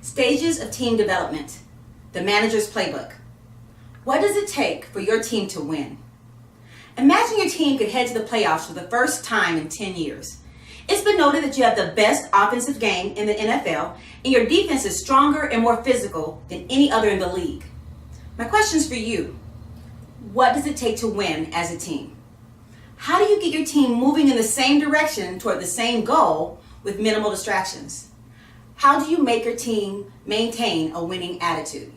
Stages of team development. The manager's playbook. What does it take for your team to win? Imagine your team could head to the playoffs for the first time in 10 years. It's been noted that you have the best offensive game in the NFL, and your defense is stronger and more physical than any other in the league. My question's for you. What does it take to win as a team? How do you get your team moving in the same direction toward the same goal with minimal distractions? How do you make your team maintain a winning attitude?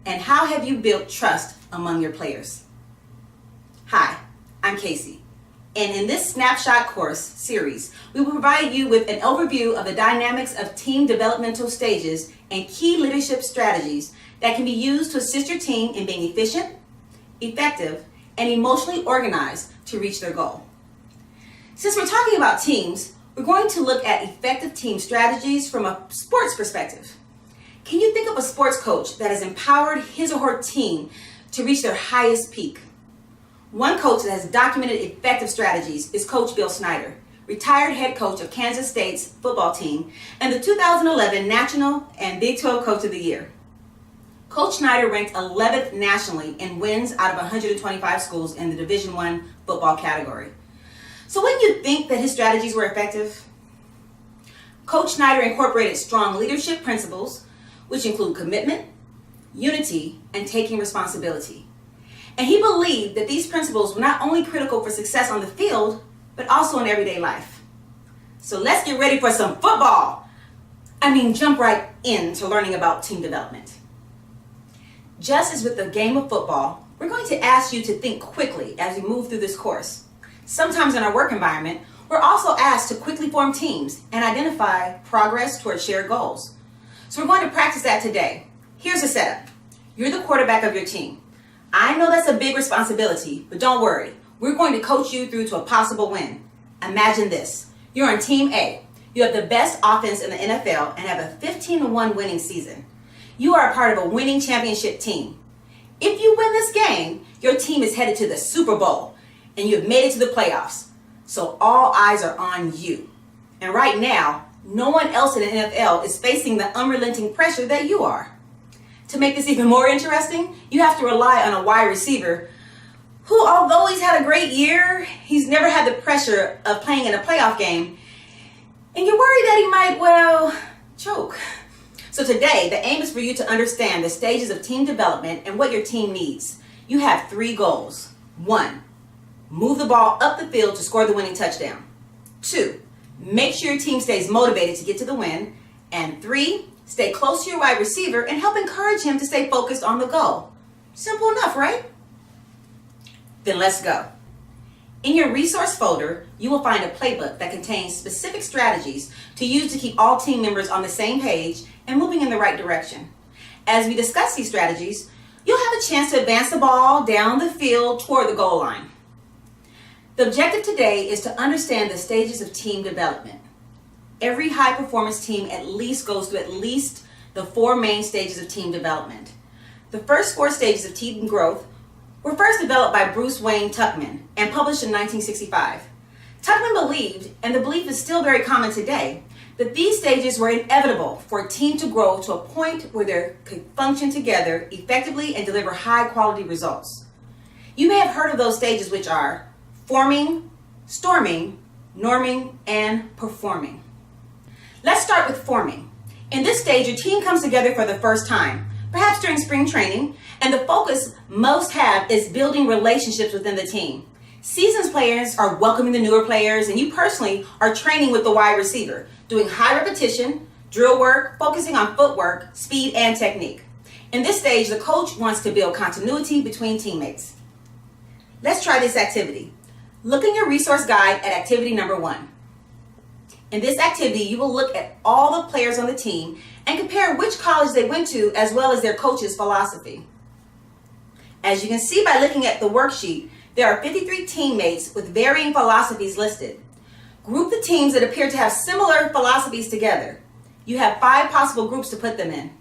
And how have you built trust among your players? Hi, I'm Casey, and in this Snapshot course series, we will provide you with an overview of the dynamics of team developmental stages and key leadership strategies that can be used to assist your team in being efficient, effective, and emotionally organized to reach their goal. Since we're talking about teams, we're going to look at effective team strategies from a sports perspective. Can you think of a sports coach that has empowered his or her team to reach their highest peak? One coach that has documented effective strategies is Coach Bill Snyder, retired head coach of Kansas State's football team and the 2011 National and Big 12 Coach of the Year. Coach Snyder ranked 11th nationally in wins out of 125 schools in the Division I football category. So wouldn't you think that his strategies were effective? Coach Snyder incorporated strong leadership principles, which include commitment, unity, and taking responsibility. And he believed that these principles were not only critical for success on the field, but also in everyday life. So let's get ready for some football. Jump right into learning about team development. Just as with the game of football, we're going to ask you to think quickly as we move through this course. Sometimes in our work environment, we're also asked to quickly form teams and identify progress towards shared goals. So we're going to practice that today. Here's the setup. You're the quarterback of your team. I know that's a big responsibility, but don't worry. We're going to coach you through to a possible win. Imagine this. You're on Team A. You have the best offense in the NFL and have a 15-1 winning season. You are a part of a winning championship team. If you win this game, your team is headed to the Super Bowl and you have made it to the playoffs. So all eyes are on you. And right now, no one else in the NFL is facing the unrelenting pressure that you are. To make this even more interesting, you have to rely on a wide receiver who, although he's had a great year, he's never had the pressure of playing in a playoff game. And you're worried that he might, choke. So today, the aim is for you to understand the stages of team development and what your team needs. You have 3 goals. 1, move the ball up the field to score the winning touchdown. 2, make sure your team stays motivated to get to the win. And 3, stay close to your wide receiver and help encourage him to stay focused on the goal. Simple enough, right? Then let's go. In your resource folder, you will find a playbook that contains specific strategies to use to keep all team members on the same page and moving in the right direction. As we discuss these strategies, you'll have a chance to advance the ball down the field toward the goal line. The objective today is to understand the stages of team development. Every high-performance team at least goes through at least the 4 main stages of team development. The first 4 stages of team growth were first developed by Bruce Wayne Tuckman and published in 1965. Tuckman believed, and the belief is still very common today, that these stages were inevitable for a team to grow to a point where they could function together effectively and deliver high-quality results. You may have heard of those stages, which are forming, storming, norming, and performing. Let's start with forming. In this stage, your team comes together for the first time, perhaps during spring training, and the focus most have is building relationships within the team. Seasoned players are welcoming the newer players, and you personally are training with the wide receiver, doing high repetition, drill work, focusing on footwork, speed, and technique. In this stage, the coach wants to build continuity between teammates. Let's try this activity. Look in your resource guide at activity number 1. In this activity, you will look at all the players on the team and compare which college they went to as well as their coach's philosophy. As you can see by looking at the worksheet, there are 53 teammates with varying philosophies listed. Group the teams that appear to have similar philosophies together. You have 5 possible groups to put them in.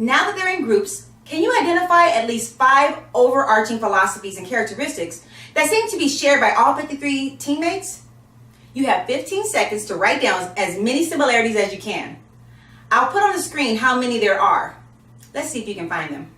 Now that they're in groups, can you identify at least 5 overarching philosophies and characteristics that seem to be shared by all 53 teammates? You have 15 seconds to write down as many similarities as you can. I'll put on the screen how many there are. Let's see if you can find them.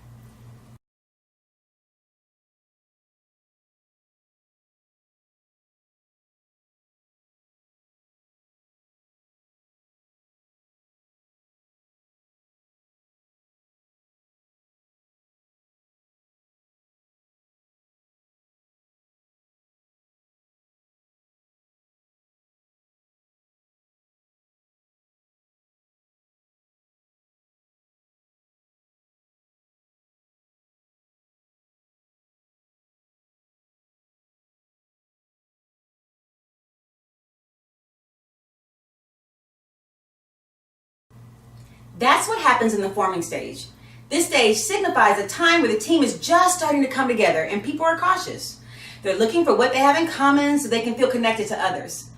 That's what happens in the forming stage. This stage signifies a time where the team is just starting to come together and people are cautious. They're looking for what they have in common so they can feel connected to others.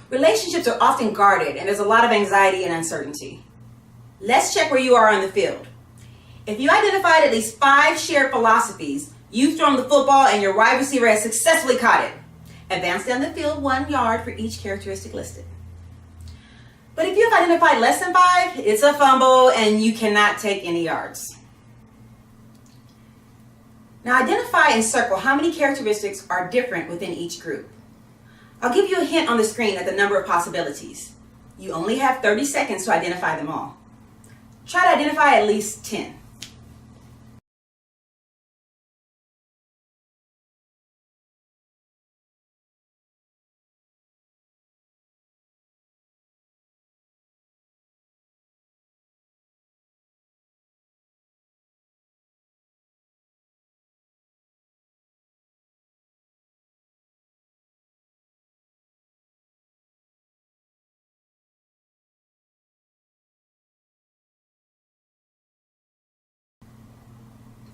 Relationships are often guarded and there's a lot of anxiety and uncertainty. Let's check where you are on the field. If you identified at least 5 shared philosophies, you've thrown the football and your wide receiver has successfully caught it. Advance down the field 1 yard for each characteristic listed. But if you have identified less than 5, it's a fumble and you cannot take any yards. Now identify and circle how many characteristics are different within each group. I'll give you a hint on the screen at the number of possibilities. You only have 30 seconds to identify them all. Try to identify at least 10.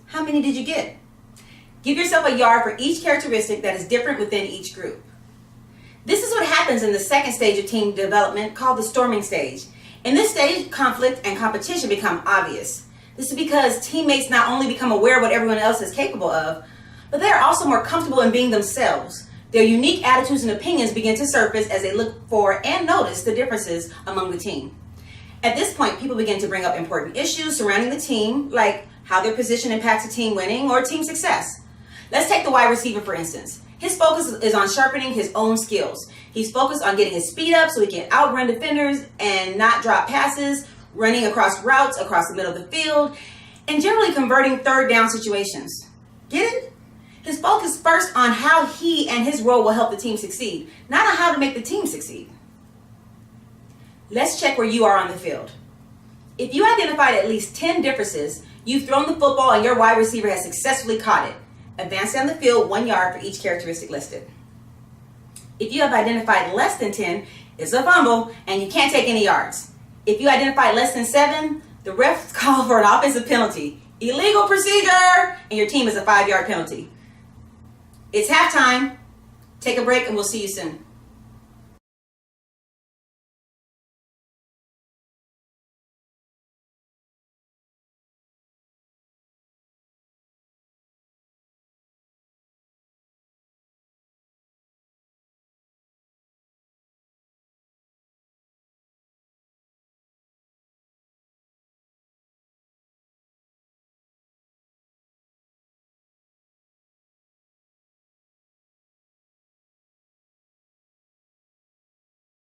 How many did you get? Give yourself a yard for each characteristic that is different within each group. This is what happens in the second stage of team development called the storming stage. In this stage, conflict and competition become obvious. This is because teammates not only become aware of what everyone else is capable of, but they are also more comfortable in being themselves. Their unique attitudes and opinions begin to surface as they look for and notice the differences among the team. At this point, people begin to bring up important issues surrounding the team, like how their position impacts a team winning or team success. Let's take the wide receiver, for instance. His focus is on sharpening his own skills. He's focused on getting his speed up so he can outrun defenders and not drop passes, running across routes across the middle of the field, and generally converting third down situations. Get it? His focus first on how he and his role will help the team succeed, not on how to make the team succeed. Let's check where you are on the field. If you identified at least 10 differences, you've thrown the football and your wide receiver has successfully caught it. Advance down the field 1 yard for each characteristic listed. If you have identified less than 10, it's a fumble and you can't take any yards. If you identified less than 7, the refs call for an offensive penalty. Illegal procedure, and your team is a 5-yard penalty. It's halftime. Take a break and we'll see you soon.